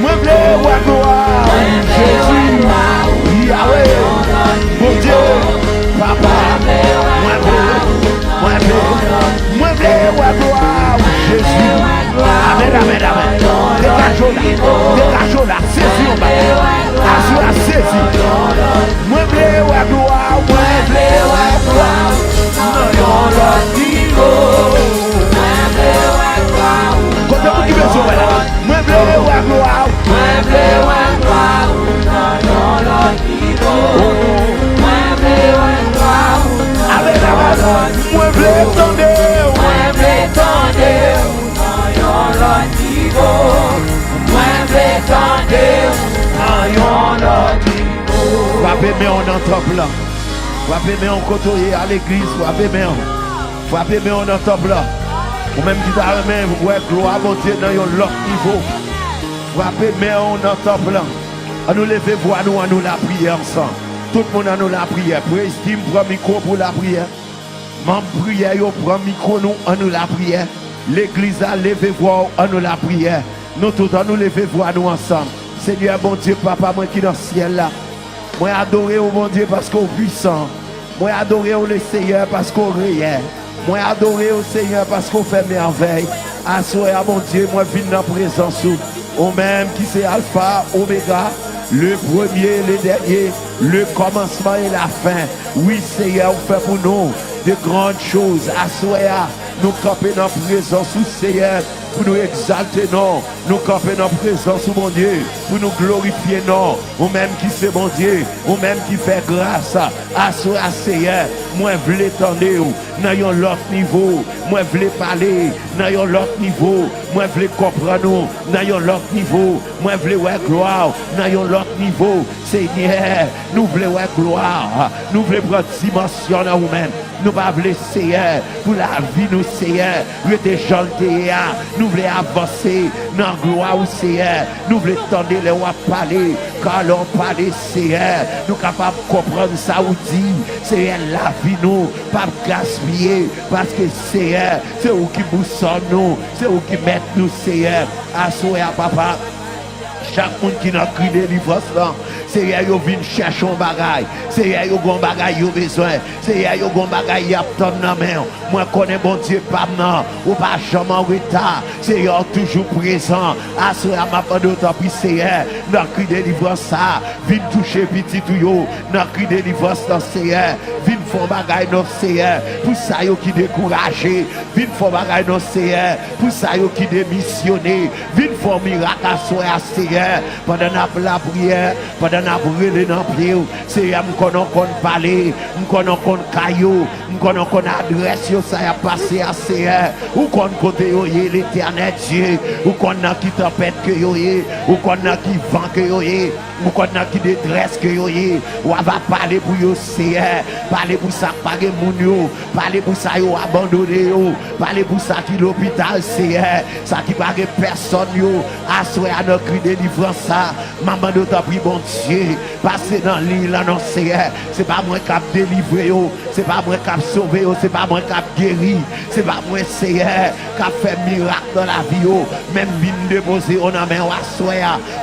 Moi blé ou gloire, Jésus, Yahweh, mon Dieu, Papa, moi blé ou gloire, Jésus. Amen, amen, amen. Dégagez là, saisis en bas. Assure à saisir. Moi blé ou gloire, moi blé ou gloire. Non, non, niveau. Quand vous qui besoin là, moi blé ou gloire, moi blé ou gloire. Non, non, niveau. Moi blé ou gloire. Amen, amen. Moi blé tendez, moi blé tendez. Frappez-moi en temple là. Frappez-moi en côtoyer à l'église. Frappez-moi en temple là. Ou même qui t'a remis, vous voyez gloire à Dieu dans un autre niveau. Frappez-moi en temple là. À nous lever voix nous, à nous la prière ensemble. Tout le monde a nous la prière. Président prend micro pour la prière. Membre prière, yo prend micro nous, à nous la prière. L'église a levé voix à nous la prière. Nous tous à nous lever voix nous ensemble. Seigneur bon Dieu, Papa, moi qui dans le ciel là. Moi adorer au bon Dieu parce qu'on est puissant. Moi adorer au Seigneur parce qu'on est réel. Moi adorer au Seigneur parce qu'on fait merveille. Assoyez à mon Dieu, moi viens dans la présence. Au même qui c'est Alpha, Oméga, le premier, le dernier, le commencement et la fin. Oui Seigneur, vous faites pour nous de grandes choses. Assoyez nous camper dans la présence du Seigneur pour nous exalter, non. Nous camper dans la présence de mon Dieu pour nous glorifier, non. Ou même qui c'est mon Dieu, ou même qui fait grâce à ce Seigneur. Moi, je veux tendre dans un autre niveau. Moi, je veux parler dans un autre niveau. Moi, je veux comprendre dans un autre niveau. Moi, je veux voir gloire dans un autre niveau. Seigneur, nous voulons voir gloire. Nous voulons prendre dimension dans nous-mêmes. Nous ne voulons pas Seigneur pour la vie, nous, Seigneur. Nous sommes nous voulons avancer dans la gloire au Seigneur. Nous voulons tendre les rois parler. Quand l'on parle, Seigneur, nous sommes capables de comprendre ça ou dit. Seigneur, la vie, nous, pas gaspiller. Parce que Seigneur, c'est où qui nous sommes, nous. C'est où qui met nous, Seigneur. Assoyez, papa. Chaque monde qui n'a cru de délivrance là, Seigneur, yo vient chercher un bagage. Seigneur, yo gon bagage yo besoin. Seigneur, yo gon bagage y a ton dans main. Moi connais bon Dieu pas non, ou pas jamais en retard. Seigneur toujours présent. Assoyez à ma bande tant pis Seigneur, n'a cru de délivrance ça, vient toucher petit tout yo, n'a cru de délivrance dans Seigneur, vient faire bagage dans Seigneur. Pour ça yo qui découragé, vient faire bagage dans Seigneur. Pour ça yo qui démissionné, vient faire miracle à Seigneur. Pendant la prière, pendant la brûlée dans le pied, Seigneur, nous connaissons parler, nous connaissons caillou, nous connaissons adresse, ça a passé à Seigneur. Ou qu'on côté l'éternel Dieu, ou qu'on a qui tempête que yoye, ou qu'on a qui vent que yoye, ou qu'on a qui détresse que yoye, ou on va parler pour yo Seigneur, parler pour ça pas de moun yo, parler pour ça yo abandonné yo, parler pour ça qui l'hôpital Seigneur, ça qui pas de personne yo, assoyer à notre cri de délivrance ça, maman de t'a pris bon Dieu, passer dans l'île là non Seigneur, c'est pas moi qui a délivré yo, c'est pas moi qui a sauvé yo, c'est pas moi qui a guéri, c'est pas moi Seigneur qui a fait miracle dans la vie yo, même vine déposer on a main assoyer,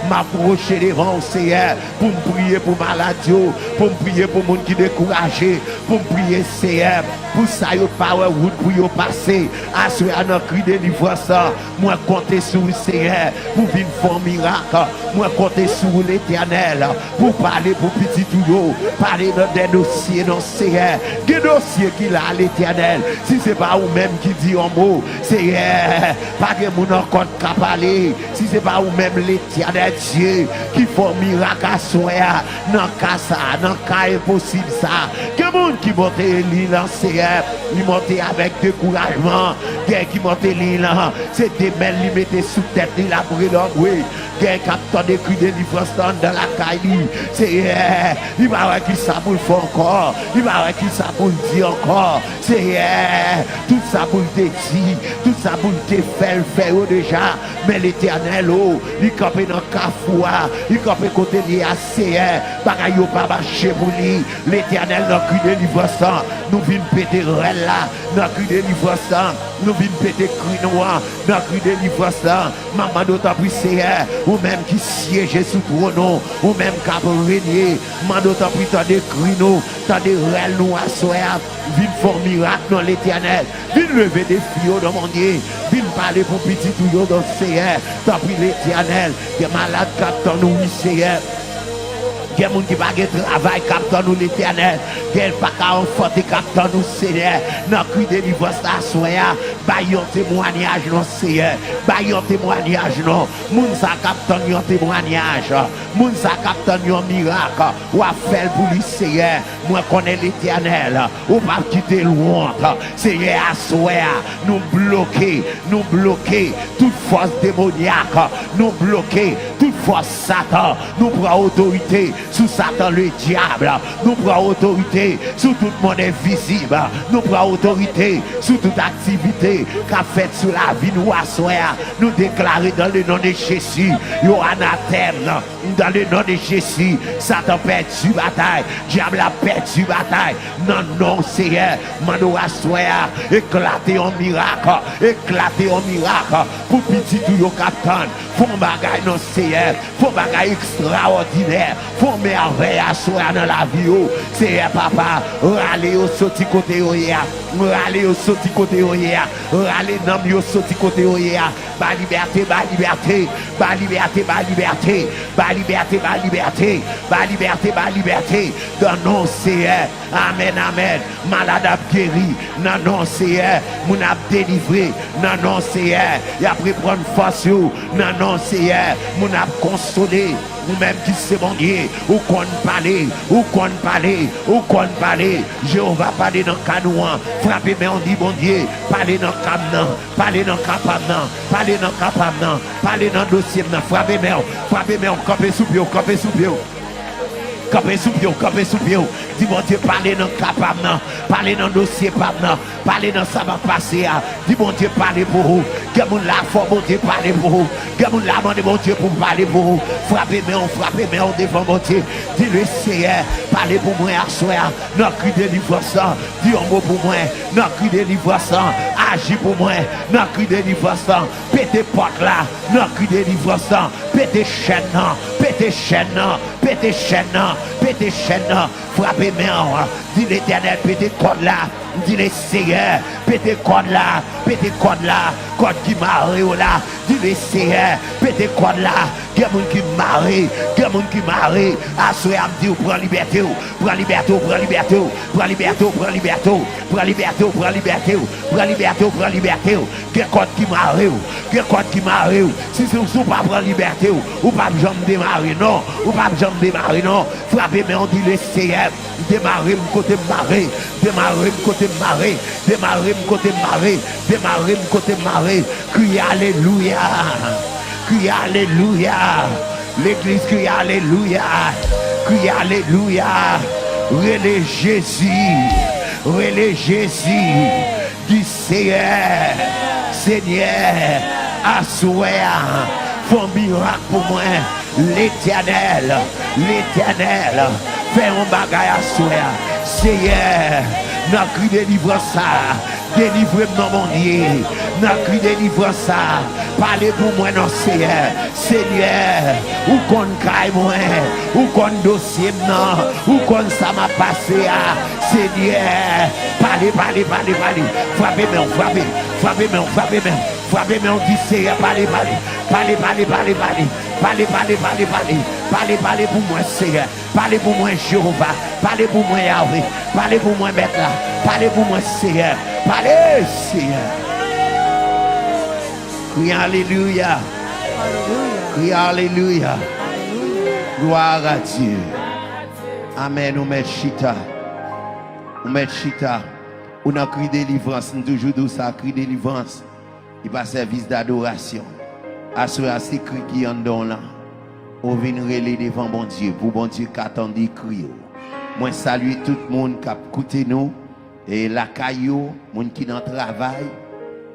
m'approcher devant Seigneur pour me prier pour maladie, pour me prier pour monde qui découragé, pour me prier Seigneur pour ça yo power route pour yo passer, assoyer à notre cri de délivrance ça, moi compter sur le Seigneur pour venir faire miracle, moi compter sur l'éternel pour parler pour petit tout parler dans des dossiers non Seigneur, des dossiers qu'il a à l'éternel, si c'est pas vous même qui dit un mot Seigneur, pas que mon encore qu'à parler, si c'est pas vous même l'éternel Dieu qui fait miracle à soi dans cas ça, dans cas impossible ça, que monde qui monte l'île Seigneur, il monte avec découragement, qui monte l'île, c'est des mains qui mettent sous tête il a brûlé oui, capteur de cris de délivrance dans la caille, c'est il va voir qui ça pour le faire encore, il va voir qui ça pour le dire encore, c'est tout ça pour te dire, tout ça pour te faire déjà. Mais l'Éternel, il campe dans le cafoua, il campe côté de ACR, bagaille pas marcher pour lui. L'Éternel, dans le cri de délivrance, nous venons péter là, dans le cri de délivrance, nous venons péter cri noir, dans le cri de délivrance, maman d'autant plus CR, ou même qui siège sous trône, ou même qui a régné, maman d'autant plus t'as des cris nous, t'as des rêves nous à soir, viens faire miracle dans l'Éternel, viens lever des filles dans mon Dieu, viens parler pour petit tout dans le CR, t'as pris l'Éternel, qui est malade, captant nous, CR. Il y a des gens qui ne pas travail, captant nous l'Éternel. Il y a des gens qui ne captant nous Seigneur. Dans le cri de délivrance, baillons témoignage, non Seigneur. Baillons témoignage, non. Moun sa captant un témoignage. Moun sa captant un miracle. Ou a fait pour lui Seigneur. Moi connais l'Éternel. Ou pas quitter loin. Seigneur, à soir, nous bloquer toute force démoniaque. Nous bloquer toute force Satan. Nous prenons autorité sous Satan le diable, nous prenons autorité sur tout le monde invisible, nous prenons autorité sur toute activité qu'a fait sur la vie nous à soir, nous déclarer dans le nom de Jésus, yo anathème, dans le nom de Jésus, Satan perdu bataille, diable a perdu bataille, non, non, Seigneur, mano à soir, éclater un miracle, pour petit tout yo captain, font bagaille non Seigneur, font bagaille extraordinaire, font merveille à soi dans la vie, c'est papa, râler au sorti côté, râler au sorti côté, râler dans le sorti côté, ba liberté, ba liberté, ba liberté, ba liberté, ba liberté, ba liberté, ba liberté, ba liberté, dans non Seigneur, amen, amen, malade a guéri, non, non Seigneur, mon a délivré, non, non Seigneur, et après prendre force, non, non Seigneur, mon a consolé, ou même qui c'est mon Dieu, ou qu'on parler, ou qu'on parler, ou qu'on parler, Jéhovah parler dans le canouan, frappez mais on dit bon Dieu, parlez dans le camion, parlez dans le capable, parlez dans le capable, parlez dans le dossier, frappez mais on campez sous pied, campez sous pied. Campez sous pied, dis bon Dieu, parlez dans le capable, parlez dans le dossier, parlez dans ça va passer, dis bon Dieu, parlez pour vous, que mon la faut bon Dieu, parlez pour vous, que mon la demande bon Dieu pour parler pour vous, frappez mais on défend bon Dieu, dis le Seigneur, parlez pour moi à soir, non cri de délivrance, dis un mot pour moi, non cri de délivrance, agis pour moi, non cri de délivrance, pétez porte là, non cri de délivrance, pétez chaîne, pétez chaîne, pétez chaîne, pétez chaîne, frappez main, dis l'Éternel, pétez code là, dis le Seigneur, pétez code là, code qui marre là, dis le Seigneur, pétez code là, qu'il y a des gens qui marrent, à ce moment dit, prends liberté, prends liberté, prends liberté, prends liberté, prends liberté, prends liberté, prends liberté, prends liberté, prends liberté, qu'il y a code qui marre, qu'il y a code qui marre, si vous pas prendre liberté, ou pas jamais démarrer, non, ou pas jamais démarrer, non, frappez, mais on dit le Seigneur, démarrer côté marée, démarrer côté marée, démarrer côté marée, démarrer côté marée, crie alléluia, crie alléluia, l'église crie alléluia, crie alléluia, relais Jésus, du Seigneur, Seigneur, assoir, font miracle pour moi, l'Éternel, fais un bagage à soi, Seigneur, n'a cri délivrance ça, délivrez-moi mon Dieu, n'a cri délivrance ça, parlez pour moi non Seigneur, où qu'on caille moi, où qu'on dossier non, où qu'on ça m'a passé à, Seigneur, parlez, frappez, mais on dit Seigneur, parlez pour moi Seigneur, parlez pour moi Jéhovah, parlez pour moi Yahweh, parlez pour moi Maître, parlez pour moi Seigneur, parlez Seigneur. Crie alléluia, crie alléluia, gloire à Dieu. Amen, on met chita, on a cri délivrance, nous toujours dit ça, cri délivrance, il pas service d'adoration. Assoyez ces cris qui en donnent là. On vient relayer devant bon Dieu, pour bon Dieu qui attendit cri. Moi salue tout le monde qui a écouté nous. Et la caillou, moun qui dans le travail,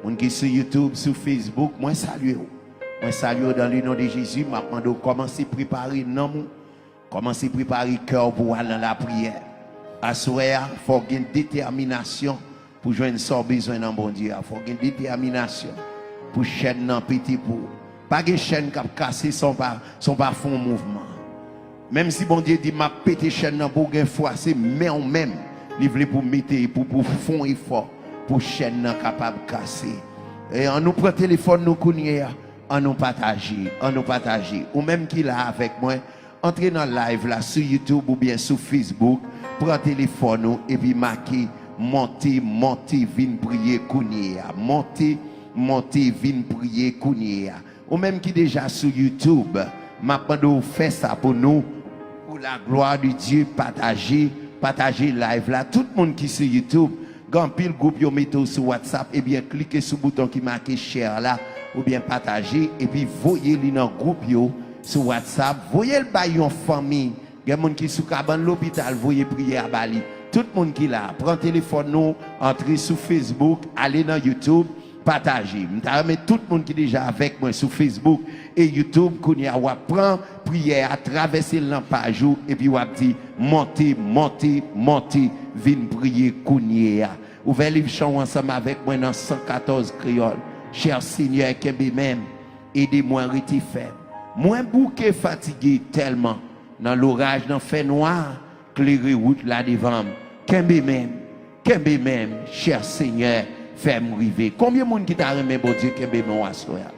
moun qui sur YouTube, sur Facebook, moi salue. Moi salue dans le nom de Jésus, m'a demandé commencer à préparer non, commencer à préparer cœur pour aller dans la prière. À soir, il faut une détermination pour joindre son besoin dans bon Dieu. Il faut une détermination pour chaîne dans petit pour pas de chaîne qui a cassé son pas fond mouvement. Même si bon Dieu dit m'a pété chaîne dans pour une fois, c'est mais on même livré pour mettre pour fond effort pour chaîne capable de casser. Et on nous prend téléphone nous connaît, on nous partager, ou même qui là avec moi, entrez dans live là sur YouTube ou bien sur Facebook, prend téléphone nous et puis marquez monter vinn prier connaît, monter vinn prier connaît. Ou même qui déjà sur YouTube, m'a demandé faire ça pour nous pour la gloire de Dieu, partager live là. Tout le monde qui sur YouTube, quand pile groupe yo mettez sur WhatsApp, et bien cliquez sur le bouton qui marque share là, ou bien partager, et puis voyez-le dans le groupe yo sur WhatsApp, voyez le bail en famille, il y a des gens qui sont dans l'hôpital, voyez prier à Bali. Tout le monde qui là, prend téléphone nous, entrez sur Facebook, allez dans YouTube, partagez. Je tout le monde qui est déjà avec moi sur Facebook et YouTube, qu'on y a prend prière à traverser le page et puis on dit montez, viens prier qu'on y a. Ouvrez les chants ensemble avec moi dans 114 créoles. Cher Seigneur, Kembe même, aidez-moi à rester faible. Moi bouquet fatigué tellement dans l'orage, dans le fait noir, clairer route là devant. Kembe même, cher Seigneur, fais-moi river. Combien de monde qui t'a remis bon Dieu Kembe même à soya?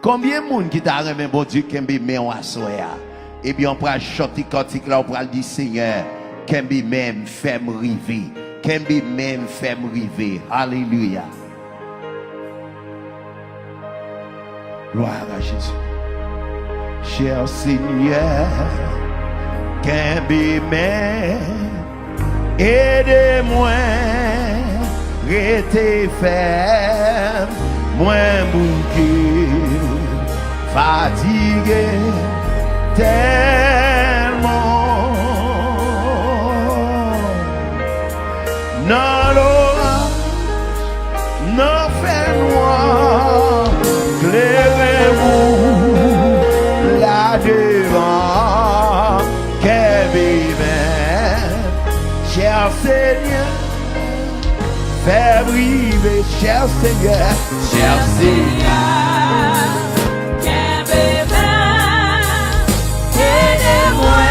Combien de monde qui t'a remis bon Dieu Kembe même à soya? Eh bien, on prend chanter cantique là, on prend dire Seigneur, Kembe même, fais-moi river. Kembe même, fais-moi river. Alléluia. Gloire à Jésus. Cher Seigneur, Kembe même, aidez-moi, restez ferme, moins bouqué, fatigué, tellement. Non, l'orage, non, fait noir, clairez-vous là-devant, Kembe même, cher Seigneur. Fais briver, cher Seigneur, Kembe même, aidez-moi,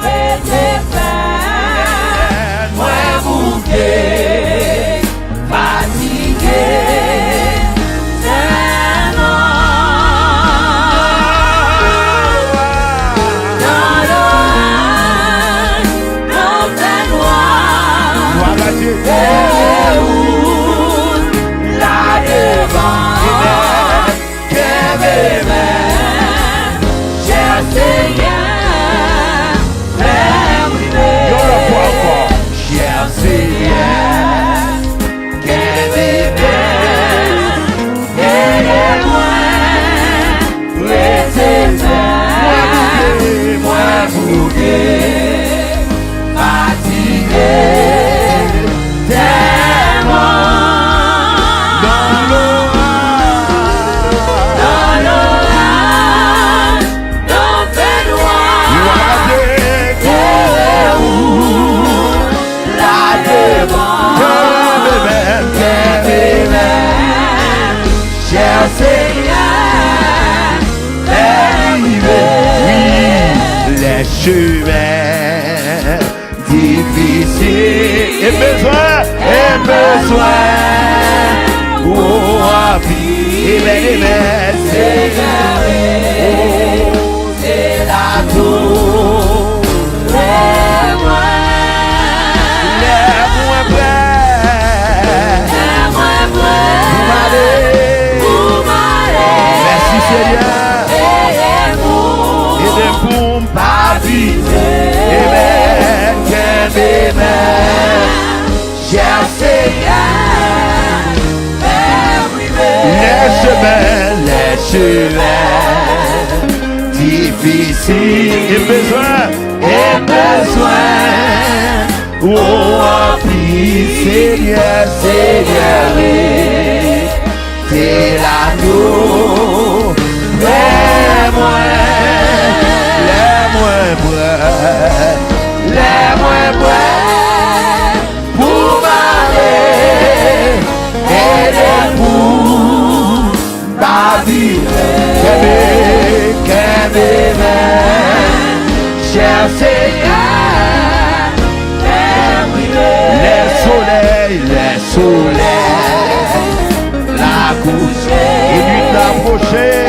restez ferme, moi bouquet, fatigué, chemin difficile et besoin, oh, amen, c'est la tour, lève-moi prêt, pour m'aller, merci Seigneur, aidez-vous, pas viser, amen, Kembe même, cher Seigneur, les chemins difficiles, et besoin, Oh, rempli, Seigneur, Seigneur, t'es l'agneau. Les moins pour m'aller et les pour ma vie. Cher Seigneur, les soleils, la couche et nuit approchée.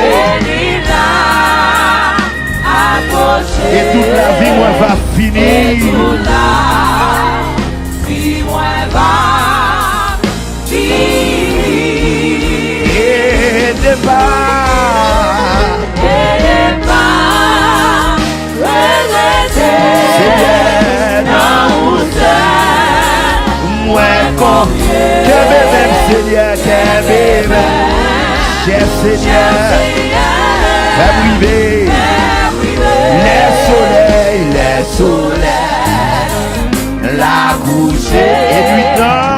Et toute la vie moi va finir. Et départ. Seigneur, moi comme que même Seigneur, cher Seigneur, va briver. Les soleils, la couche et nuit là,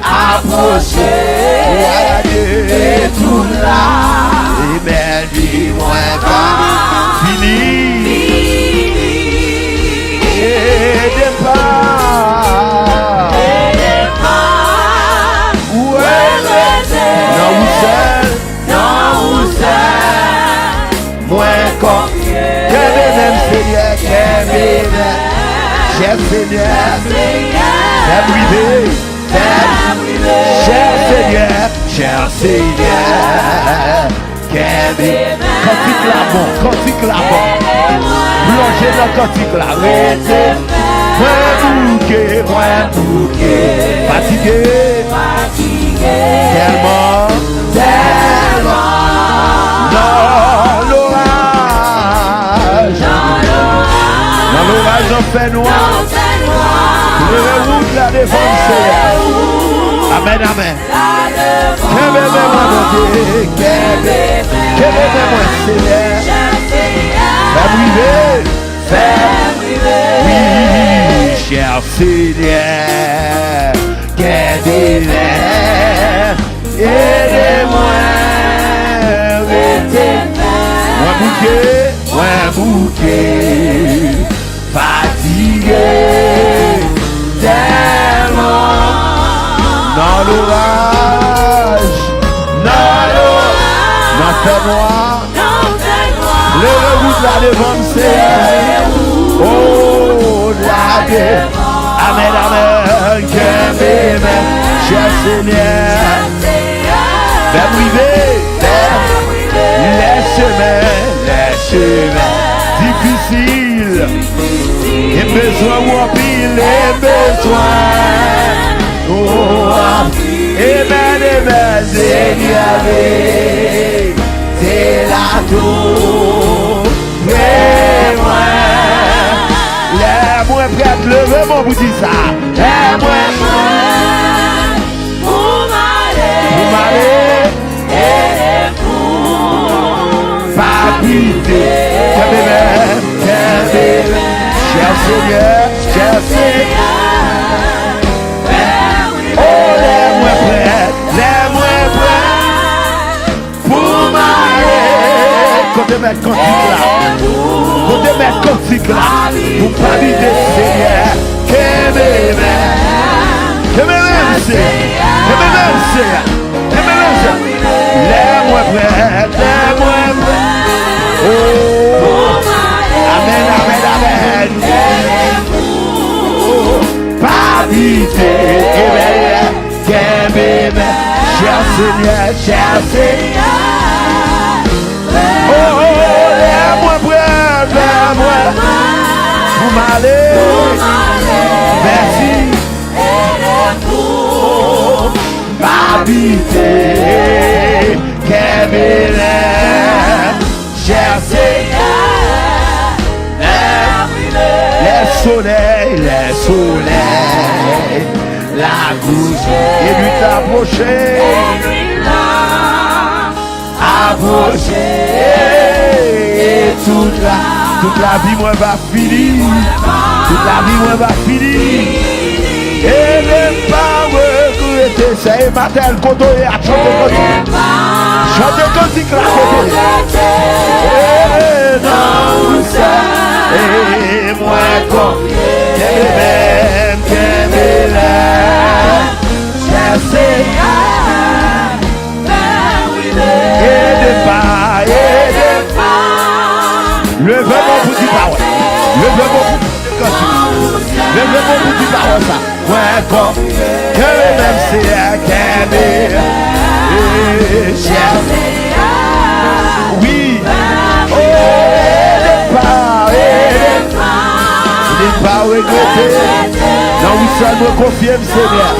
approché, et tout là, et bien vie moins pas fini, et départ, ouais, non ou seul, moins comme que même Seigneur, cher Seigneur, fais briver, cher Seigneur, cantique la bon, plongez dans cantique la moins bouquet, fatigué, tellement, dans l'orage en fait noir, les routes la défense, Seigneur. Amen, amen. Que moi, Seigneur. Fais briver. Oui, cher Seigneur. Aidez-moi. Moi bouquet. Fatigué. Tellement. Dans l'orage, dans fait noir, le route là devant Seigneur. Oh, la amen, amen, cher Seigneur. Fais briver, les chemins difficiles, et besoin ou pile, les besoins. Oh, amen, Seigneur, c'est la tour, mais moi, les moins prêts, levez mon bout de ça, les moins pour m'aller, et pour m'habiter, cher Seigneur, les moins prêts, pour m'aller. Côté mettre cantique là, pour pas lui de Seigneur, que même Seigneur, les moins prêts, oh, amen, pas vite, cher Seigneur, oh, les moins vous m'allez, merci, m'habiter, cher Seigneur, les soleils, la goutte, et lui t'approcher, et toute la Toute la vie, moi, va finir. Toute la vie, moi, va finir. Et ne pas regretter. C'est matin, quand on est à chanter comme ça. Chanter comme si et non, ça. Et moi, comme même qu'elle est là. Chercher. Et de pas. Levez-moi pour dire parole. Levez-moi pour dire parole. Levez-moi pour dire parole ça. Ouais, comme que même c'est un qu'elle oui. Oh, ne pas regretter. Non, vous savez, me confirme, Seigneur.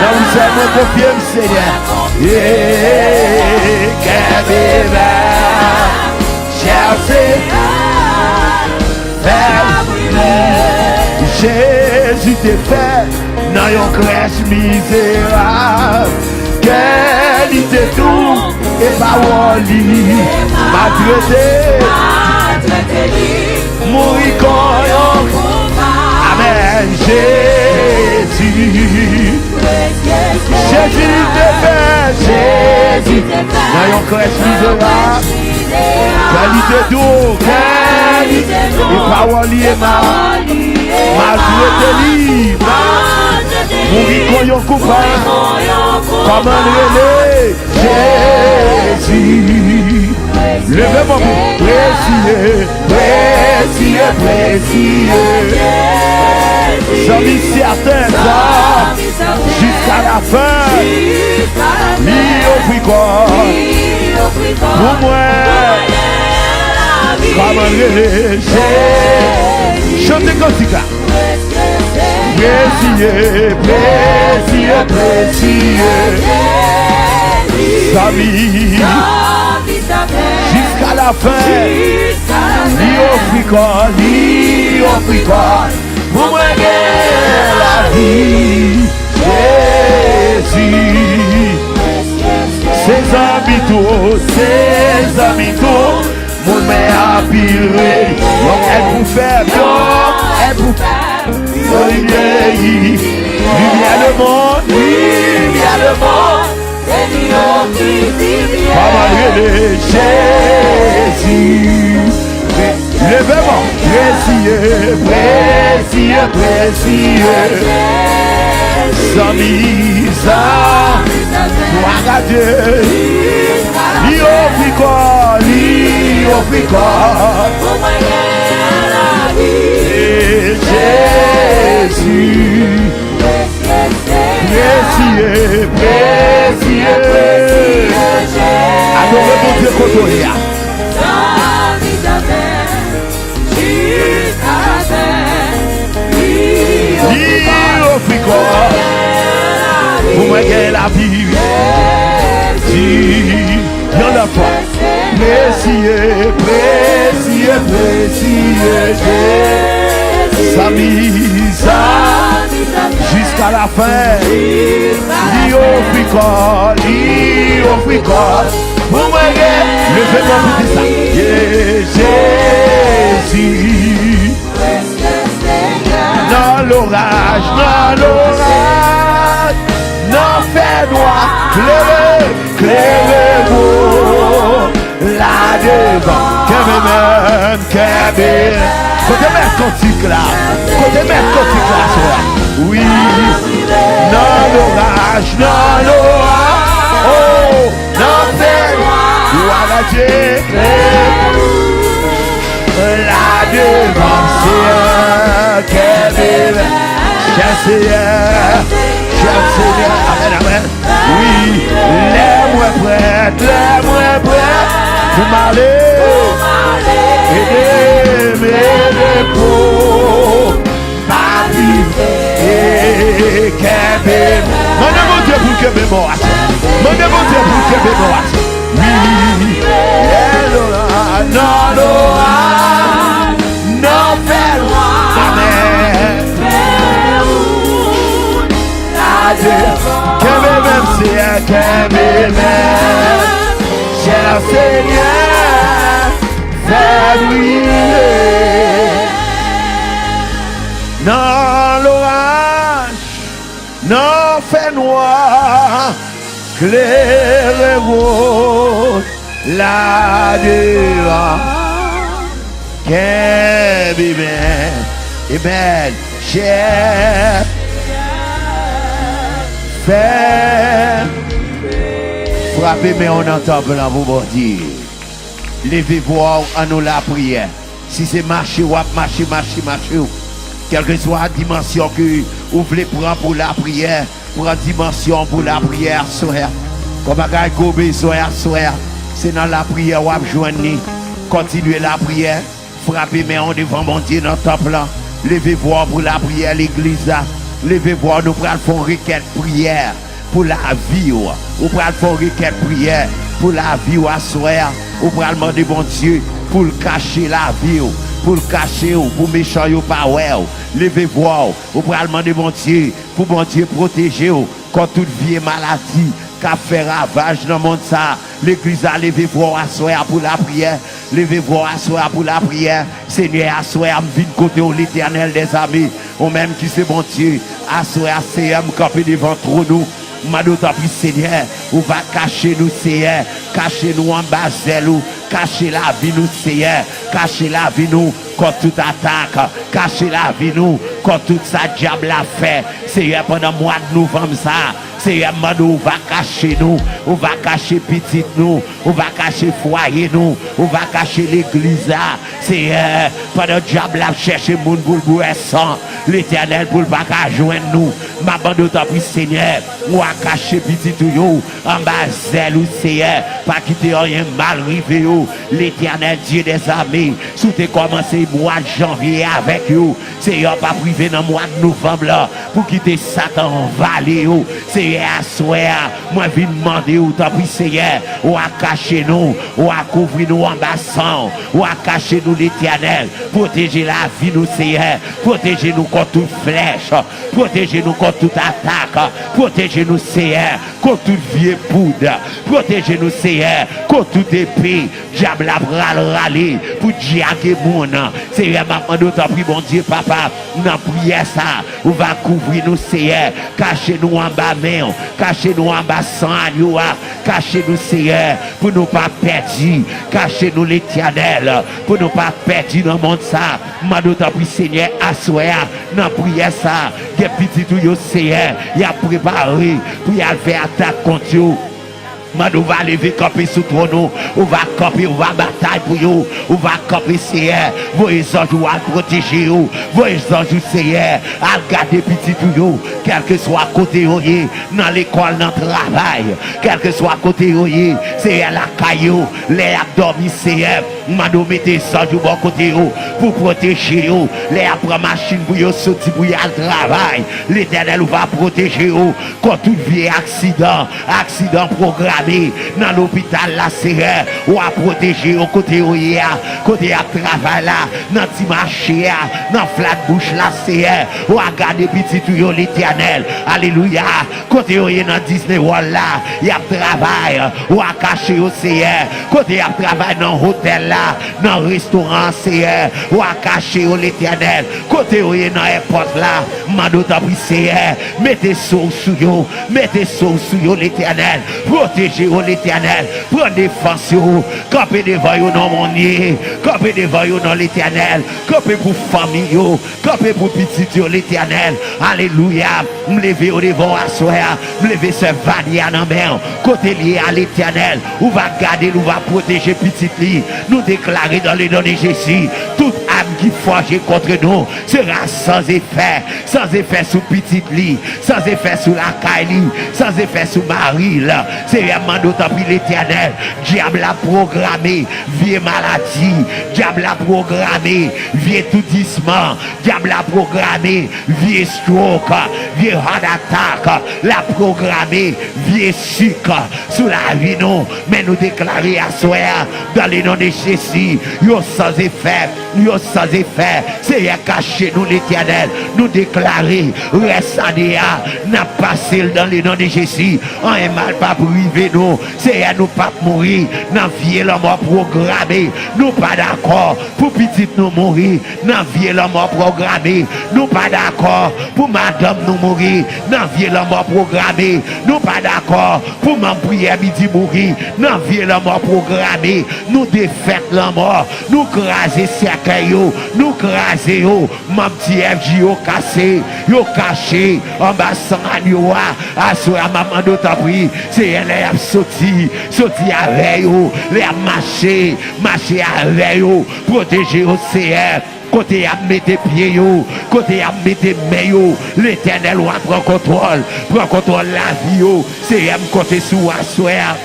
Non, vous savez, me confirme, Seigneur. Qu'elle chercher. Jésus t'est fait dans une crèche misérable. Qualité tout et parole maltraité. Mourir comme amen. Jésus. Jésus t'est fait. Jésus dans une crèche misérable. Qualité d'eau, qualité d'eau, et parole est maltraité libre, mourir quand yon coupable, comment lever Jésus. Levez-moi pour précieux, j'en mis certains jusqu'à la fin, lui offrit quoi. Pour moi, comme un chantez comme ça. Précieux. Sami, jusqu'à la fin. Lui offrit quoi. Pour moi, la vie. Jésus. Ses amis tout, mon mère a piré. Donc elle vous fait bien, elle vous fait lumière le monde, comment Jésus. Levez-moi, précieux. Sans mise à Dieu. Lui offrit quoi. Jésus. Précieux. Adorez mon Dieu côté. Pour moi, qu'elle a vie. Il y en a pas. Précieux. Sa mise jusqu'à la fin. Lui offrit quoi. Pour moi, le fait de dire ça. Jésus. Dans l'orage, non fait noir, clairez-vous, là devant, Côté mettre cantique là, oui, non l'orage, oh, non fait noir, Dieu, là devant, c'est cher Seigneur, amen, oui, les moins prêts, vous m'allez, aider mes pauvres, ma vie, et qu'elle mon Dieu pour que mes morts, oui, elle aura, non, fait amen. Que même c'est que même cher Seigneur, fais-lui clairez-vous là-dedans. Amen. Amen. Cher Père, frappez, mais on entend blanc, vous bon Dieu. Levez-vous à nous la prière. Si c'est marcher, ou marcher. Quelle que soit la dimension que vous voulez prendre pour la prière, prendre dimension pour la prière, soeur. Comme vous avez besoin, soeur, c'est dans la prière où vous joignez. Continuez la prière. Frappez, mais on devant mon Dieu dans le temple. Levez-vous pour la prière, l'église. Levez-vous, nous prenons une requête prière pour la vie. Nous prenons une requête prière pour la vie ou à soir. Nous prenons demander bon Dieu pour cacher la vie, pour cacher, pour méchant ou pas. Levez-vous, nous prenons demander bon Dieu pour bon Dieu protéger contre toute vie et maladie qui a fait ravage dans le monde. L'église a levé-vous à soir pour la prière. Levez-vous à soir pour la prière. Seigneur, à soir, je viens côté l'éternel des amis. Ou même qui c'est bon Dieu. À soir, Seigneur, je camper devant nous. Ma d'autant plus Seigneur, on va cacher nous Seigneur, cacher nous en bas zèle, cacher la vie nous Seigneur, cacher la vie nous contre toute attaque, cacher la vie nous contre tout ça diable a fait. Seigneur, pendant le mois de novembre ça, Seigneur, on va cacher nous, on va cacher petit nous, on va cacher foyer nous, on va cacher l'église là. Seigneur, pendant le diable a cherché mon boule sang, l'éternel pour pas joindre nous. Ma bande d'autant plus Seigneur, on va cacher petit tout en bas zèle ou Seigneur, pas quitter rien mal rivé l'éternel Dieu des armées, sous tes commencé mois de janvier avec vous, Seigneur, pas privé dans le mois de novembre là, pour quitter Satan en vallée, Seigneur, à soir, moi je viens demander, tant pis Seigneur, ou à cacher nous, ou à couvrir nous en bas sang, ou à cacher nous l'éternel, protéger la vie nous Seigneur, protéger nous contre toute flèche, protéger nous contre toute attaque, protéger nous Seigneur, contre toute vieille poudre, protéger nous Seigneur, contre toute épée, diable a râler pour diaguer mon nom. Seigneur, maman, d'autant plus bon Dieu, papa, dans prière ça, on va couvrir nous Seigneur, cachez-nous en bas main, cachez-nous en bas sang agneau, cachez-nous Seigneur, pour nous pas perdre, cachez-nous l'éternel, pour nous pas perdre dans le monde ça, maman, d'autant plus Seigneur, assoir, dans prière ça, des petits tuyaux Seigneur, il a préparé pour y aller faire attaque contre vous. On va lever camper sous trône, on va camper, on va bataille pour vous, on va camper Seigneur, vos anges à protéger vous, vos anges Seigneur, à garder petit tout, quel que soit côté oyer, dans l'école, dans le travail, quel que soit côté oyer, Seigneur la caillou, les abdominaux Seigneur, m'a mettez anges au bon côté pour protéger vous, les après machine pour vous sortir pour y aller travail, l'éternel va protéger vous contre tout vieux accident programme. Dans l'hôpital là Seigneur ou à protéger au côté côté à travail là dans petit marché dans flat bouche là Seigneur ou à garder petit tout l'éternel alléluia côté dans Disney World là il y a travail ou à cacher au Seigneur côté à travail dans hôtel là dans restaurant Seigneur ou à cacher au l'éternel côté dans airport là mando ta Seigneur mettez sous yo l'éternel protégez l'éternel, prenez défense, campez devant vous dans mon nid, campez devant vous dans l'éternel, campez pour famille, campez pour petit l'éternel, alléluia, me levez au devant à soir, me levez ce vania dans mer, côté lié à l'éternel, où va garder, nous va protéger petit lit, nous déclarer dans les noms de Jésus, toute âme qui forge contre nous sera sans effet sous petit lit, sans effet sous la caille, sans effet sous Marie, c'est vraiment d'autant plus l'éternel, diable a programmé, vieille maladie, diable a programmé, vieille toutissement, diable a programmé, vieille stroke, vieille heart attack, la programmé, vieille sucre, sous la vie non, mais nous déclarer à soi, dans les noms de Jésus, yo sans effet, yo sans effet. Seigneur, cachez-nous l'Éternel. Nous déclarer, reste à Déa, n'a passé dans le nom de Jésus. On est mal pas privé nous. Seigneur, nous pas mourir. Dans vie la mort programmée. Nous pas d'accord pour petite nous mourir. Dans vie la mort programmée. Nous pas d'accord pour madame nous mourir. Dans vie la mort programmée. Nous pas d'accord pour m'en prier midi mourir. Dans vie la mort programmée. Nous défaite la mort. Nous craser cercueil yo. Nous craser yo. Mon petit FJ yo cassé. Yo caché. En bas sans agneau. À soi maman d'autant pris. C'est elle a sorti. Sorti avec yo. Les marcher. Marcher avec yo. Protéger au CR. Côté à mettre pieds yo, côté à mettre mains yo, l'Éternel va prendre contrôle la vie yo, c'est M côté sous assoir.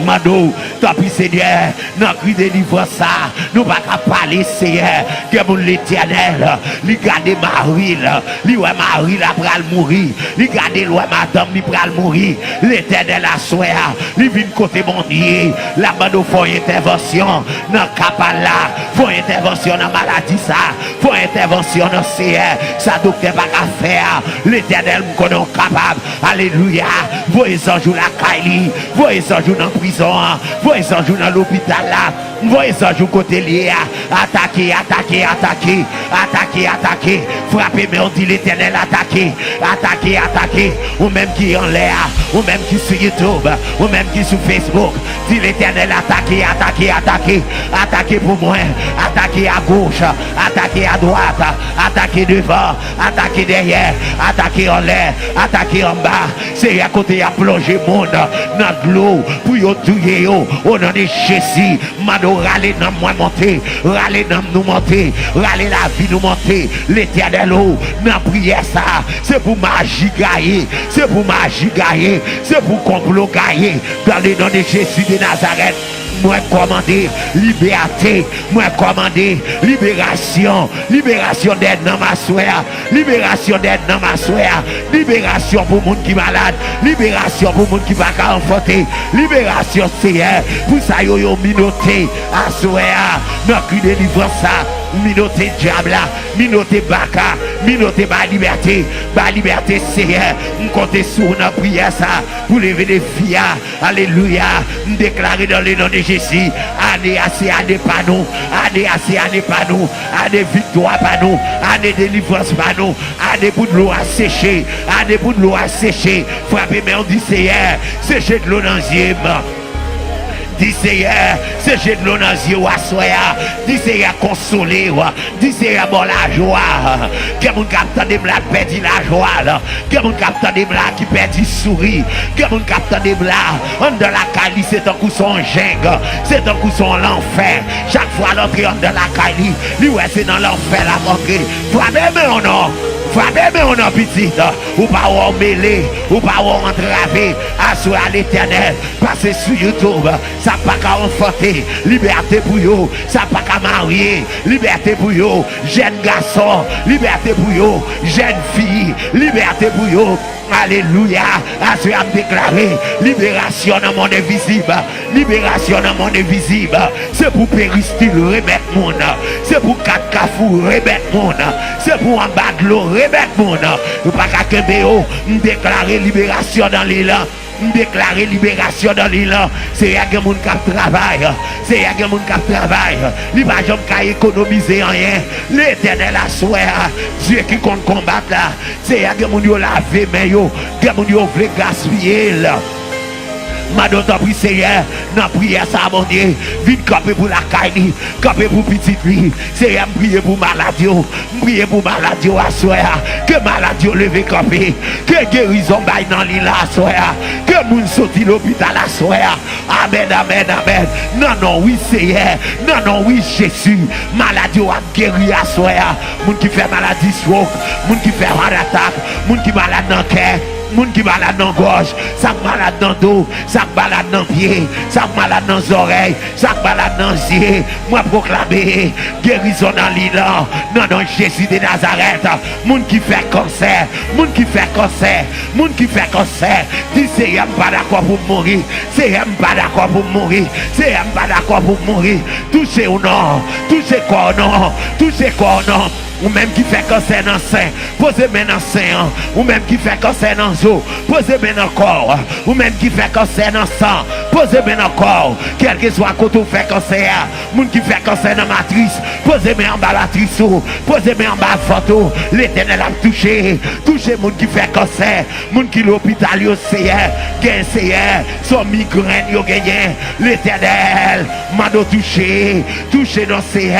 Mado, tant pis Seigneur, dans cri de délivrance ça, nous pas qu'à parler Seigneur, que mon l'Éternel, lui garder Marie, lui ouais Marie la pral mourir, lui garder loi madame lui pral mourir, l'Éternel a souhait, lui vient côté mon Dieu, la bande faut intervention dans capal là, faut intervention dans maladie ça, faut intervention dans Seigneur, ça docteur pas qu'à faire, l'Éternel me connaît capable, alléluia, voyez ça jour la Kaili, voyez ça jour dans prison, voyez ça jour dans l'hôpital là, voyez ça jour côté lié, attaquer, frapper, mais on dit l'Éternel attaquer, ou même qui en l'air, ou même qui sur YouTube, ou même qui sur Facebook, dit l'Éternel attaquer pour moi, attaquer à gauche, attaquer à droite, attaquer devant, attaquer derrière, attaquer en l'air, attaquer en bas, c'est à côté à plonger monde dans l'eau pour y tuer au nom de Jésus. Mado râler dans moi monter, râler dans nous monter, râler la vie nous monter, l'Éternel dans prière ça, c'est pour magie gagner, c'est pour magie gagner, c'est pour complot gagner dans le nom de Jésus de Nazareth. Moi commander liberté, moi commander libération, libération d'aide dans ma soeur, libération d'aide dans ma soeur, libération pour monde qui malade, libération pour monde qui va pas enfanter, libération c'est pour ça yo minoté à soeur, dans cri de délivrance ça, minoté diable, minoté baka, minoté ba liberté c'est on compte sur une prière ça pour lever des filles, alléluia, déclarer dans le nom de Jésus, année assez année pas nous, année assez année pas nous, année victoire pas nous, année délivrance pas nous, année pour de l'eau à sécher, année pour de l'eau à sécher, frappez mais on dit Seigneur, sécher de l'eau dans les yeux. Dis Seigneur, c'est j'ai de l'eau dans les yeux, dis Seigneur, consoler, dis Seigneur, bon la joie, que mon capteur de blanc perdit la joie, que mon capteur de blanc qui perdit souris, que mon capteur de blanc, en de la Cali, c'est un coup son jungle, c'est un coup son l'enfer, chaque fois l'entrée en de la Cali, lui ouais, c'est dans l'enfer la manquer, frappez mais on a. Frappez mais on a petit, ou pas on mêler, ou pas on entraver, assurer à l'Éternel, passer sur YouTube, ça pas qu'à enfanter, liberté pour eux, ça pas qu'à marier, liberté pour eux, jeune garçon, liberté pour eux, jeune fille, liberté pour eux. Alléluia, assurer à déclarer libération dans le monde invisible, libération dans le monde invisible, c'est pour Péristyle remettre monde, c'est pour quatre Cafou remettre monde, c'est pour en bas de l'eau remettre monde, pas qu'à Kembéo, déclarer libération dans l'île. Déclarer libération dans l'île, c'est un monde qui travaille, c'est un monde qui travaille, il va jamais économiser rien, l'Éternel a souhait, Dieu qui compte combattre là, c'est un monde qui a lavé, mais il y a un monde qui veut gaspiller là. Madame prie Seigneur, dans prière ça mon Dieu, vite camper pour la caille, camper pour petite vie, Seigneur prier pour maladie, prier pour maladie à soir, que maladie lever camper, que guérison baille dans l'île à soir, que moun sorti l'hôpital à soir. Amen, amen, amen. Non, oui Seigneur, non, oui Jésus, maladie a guéri à soir, moun qui fait maladie stroke, moun qui fait heart attack, moun qui malade dans le cœur. Moun qui malade dans gorge, ça malade dans dos, ça malade dans pied, ça malade dans oreilles, ça malade dans yeux. Moi proclamer guérison dans l'île, non non Jésus de Nazareth. Moun qui fait cancer, moun qui fait cancer, moun qui fait cancer. Dis c'est pas d'accord pour mourir, c'est pas d'accord pour mourir, c'est pas d'accord pour mourir. Touchez ou non, touchez quoi non, touchez quoi non. Ou même qui fait cancer dans le sein, posez main dans le sein. Ou même qui fait cancer dans le os, posez main dans le corps. Ou même qui fait cancer dans le sang, posez main dans le corps. Quel que soit quand on fait cancer, moun qui fait cancer dans la matrice, posez main en bas la matrice, posez main en bas la photo. L'Éternel a touché, touché moun qui fait cancer, moun qui l'hôpital yo c'est son migraine yo gagné. L'Éternel m'a touché, touché dans ses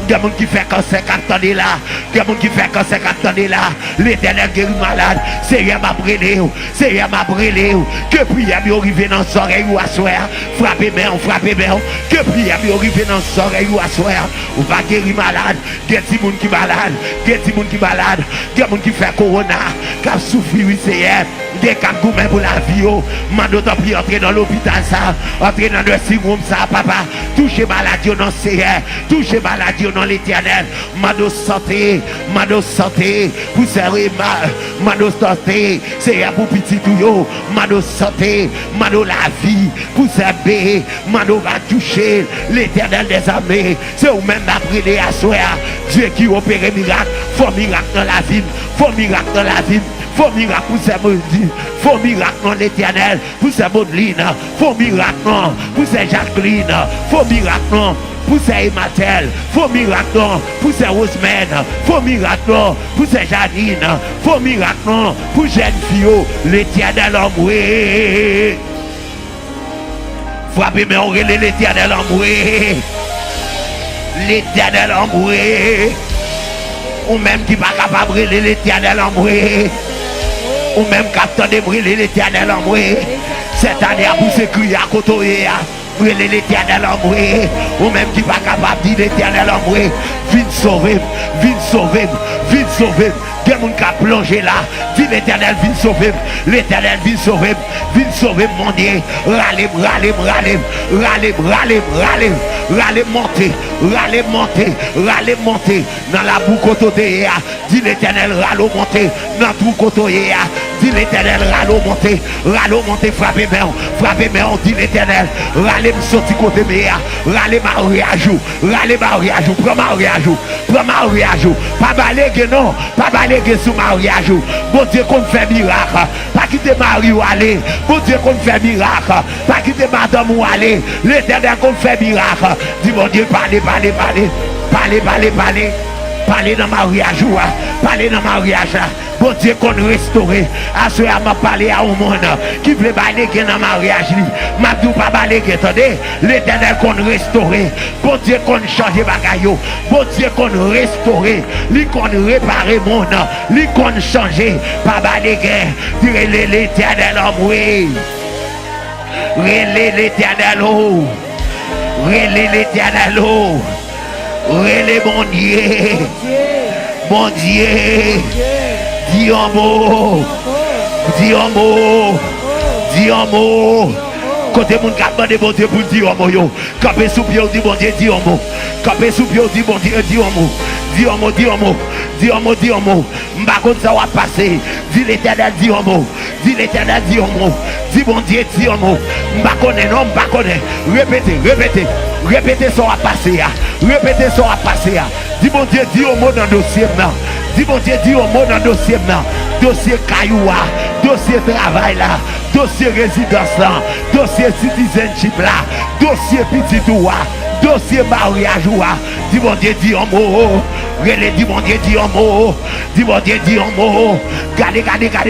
il y a des gens qui font cancer quand on est là. Il y a des gens qui font cancer quand on est là. L'Éternel guérit malade. C'est rien m'a brûlé. C'est rien m'a brûlé. Que prière lui arrive dans son oreille ou à soir. Frappez bien, frappez bien. Que prière lui arrive dans son oreille ou à soir. On va guérir malade. Il y a des gens qui sont malades. Il y a des gens qui sont malades. Il y a des gens qui font corona. Qui ont souffert, c'est hier. Des cas de pour la vie. Mando t'en prie entrer dans l'hôpital ça. Entrer dans le room ça, papa. Touchez maladie dans le CR. Touchez maladie dans l'Éternel. Mando santé, pour servir mando santé, c'est pour petit tout mando santé, mando la vie, pour servir, mando va toucher l'Éternel des armées. C'est ou même après à soi, Dieu qui opère miracle, faut miracle dans la vie, faut miracle dans la vie. Faut miracle pour ces maudits, faut miracle dans l'Éternel, pour ces Maudeline, faut miracle pour ces Jacqueline, faut miracle pour ces Emmatel, faut miracle pour ces Rosemène, faut miracle pour ces Janine, faut miracle pour jeune fille, l'Éternel envoyé. Frappez mais on relève l'Éternel envoyé. L'Éternel envoyé. Ou même qui pas capable de relèver l'Éternel envoyé. Ou même capteur de brûler l'Éternel en moi. Cette année à vous crier à côté, brûler l'Éternel en moi. Ou même qui pas capable de dire l'Éternel en moi. Viens sauver, viens sauver, viens sauver. Des gens qui ont plongé là. Dis l'Éternel, viens sauver. L'Éternel, viens sauver. Viens sauver mon Dieu. Râlez, râlez, râlez, râlez, râlez, râlez. Râlez, montez, râlez, montez, râlez, montez. Dans la boue côté, dis l'Éternel, râlez, montez. Dans tout côté, dis l'Éternel, râlez, montez, frappez bien, dit l'Éternel, râlez, me sorti côté, râlez, mariage, prends mariage, pas balayer, non, pas balayer sous mariage. Bon Dieu, qu'on fait miracle, pas quitter mari ou aller, bon Dieu, qu'on fait miracle, pas quitter madame ou aller, l'Éternel, qu'on fait miracle. Dis mon Dieu, parlez dans mariage, parlez dans mariage. Bon Dieu qu'on restaure. À ce moment, m'a parlé à un monde qui veut balayer dans mariage. M'a dit pas balayer, attendez. L'Éternel qu'on restaure. Bon Dieu qu'on change bagaille. Bon Dieu qu'on restaure. Lui qu'on répare monde. Lui qu'on change. Pas balayer. Dire l'Éternel en moi. Relais l'Éternel. Relais l'Éternel. Relais mon Dieu. Mon Dieu. Dis un mot. Dis un mot. Dis un mot. Côté mon cap de bon Dieu pour dire un mot. Capé sous pied, dit bon Dieu, dis un mot. Capé sous pied, dit bon Dieu, dis un mot. Dis un mot, dis un mot. Dis un mot, dis un mot. M'bakon ça va passer. Dis l'Éternel, dis un mot. Dis l'Éternel, dis un mot. Dis bon Dieu, dis un mot. M'bakon non, m'bakon. Répétez ça va passer. Répétez ça va passer. Dis bon Dieu, dis un mot dans le dossier. Dis bon Dieu, dis un mot dans le dossier. Dossier cailloua, dossier travail là, dossier résidence là, dossier citizenship là, dossier petit tour, dossier mariage. Dis mon Dieu, dis un mot. Dis mon Dieu, dis un mot. Dis mon Dieu, dis un mot. Gardez,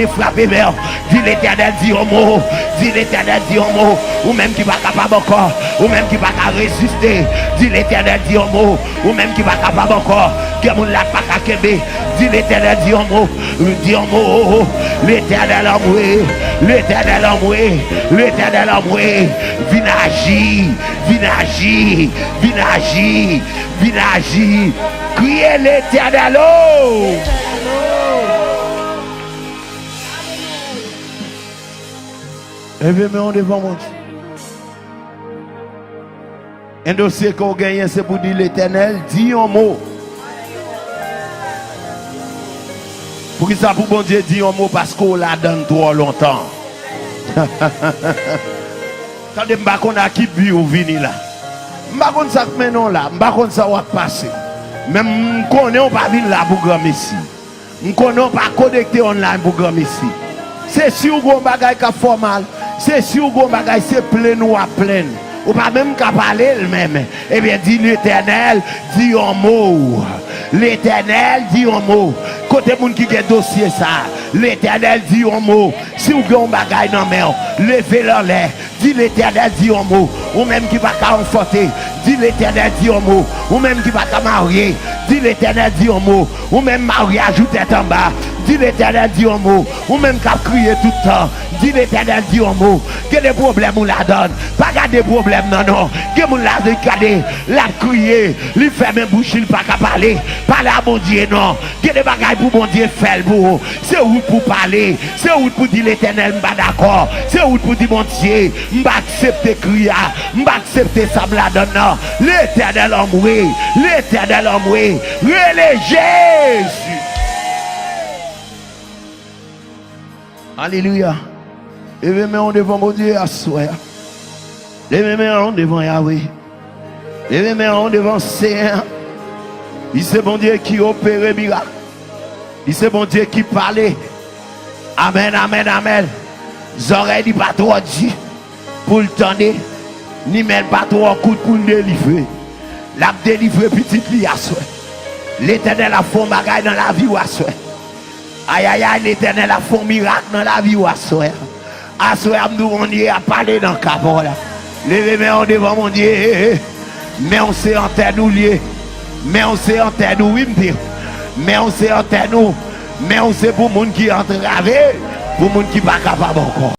frappez bien. Dis l'Éternel, dis un mot. Dis l'Éternel, dis un mot. Ou même qui va capable encore. Ou même qui va résister. Dis l'Éternel, dis un mot. Ou même qui va capable encore. Que mon lac pas capable. Dis l'Éternel, dis un mot. Dis un mot. L'Éternel en moi. L'Éternel en moi. L'Éternel en moi. Viens agir. Criez l'Éternel. Levez-moi devant mon Dieu. Un dossier qu'on gagne, c'est pour dire l'Éternel, dis un mot. Pour qui ça, pour bon Dieu, dis un mot parce qu'on la donne trop longtemps. Attendez, je ne sais pas qui vit ou vini là. Je ne sais pas ça que maintenant là. Je ne sais pas ça va passer. Même je ne connais pas venir là pour grand ici. Je ne connais pas connecter online pour grand ici. C'est sûr qu'on bagaille qui fait mal. C'est sûr qu'on bagaille c'est plein ou à plein. Ou pas même qu'à parler même. Eh bien, dis l'Éternel, dis un mot. L'Éternel dit un mot. Côté moun qui a dossier ça, l'Éternel dit un mot. Si vous avez un bagage dans la main, levez-le l'air. Dis l'Éternel dit un mot. Ou même qui va conforter, dis l'Éternel dit un mot. Ou même qui va marier, dis l'Éternel dit un mot. Ou même marier ajouter en bas, dis l'Éternel dit un mot. Ou même qui a crié tout le temps, dis l'Éternel dit un mot. Que des problèmes on la donne. Pas garder problème non non. Que mon la regarder, la crier, lui fait même bouche, il pas qu'à parler. Parler à mon Dieu non. Que des bagages pour mon Dieu faire pour. C'est où pour parler. C'est où pour dire l'Éternel m'pas d'accord. C'est où pour dire mon Dieu m'pas accepter crier. M'pas accepter ça me la donne non. L'Éternel en mourir. L'Éternel en mourir. Relais Jésus. Alléluia. Levez-moi devant mon Dieu à soi. Levez-moi devant Yahweh. Levez-moi devant Seigneur. Il c'est bon Dieu qui opère miracle. Il c'est bon Dieu qui parle. Amen, amen, amen. Oreilles n'est pas trop dit pour le tendre. Ni même pas trop coup pour le délivrer. La délivrer petite li à soi. L'Éternel a fait un bagage dans la vie ou à soi. Aïe aïe aïe, l'Éternel a fait un miracle dans la vie ou à soi. À soi, nous on y a parlé dans le cabot là. Levez-moi devant mon Dieu. Mais on s'est en terre nous liés. Mais on sait en terre nous, oui, mais on sait en terre nous, mais on sait pour les gens qui entrent, pour les gens qui ne sont pas capables encore.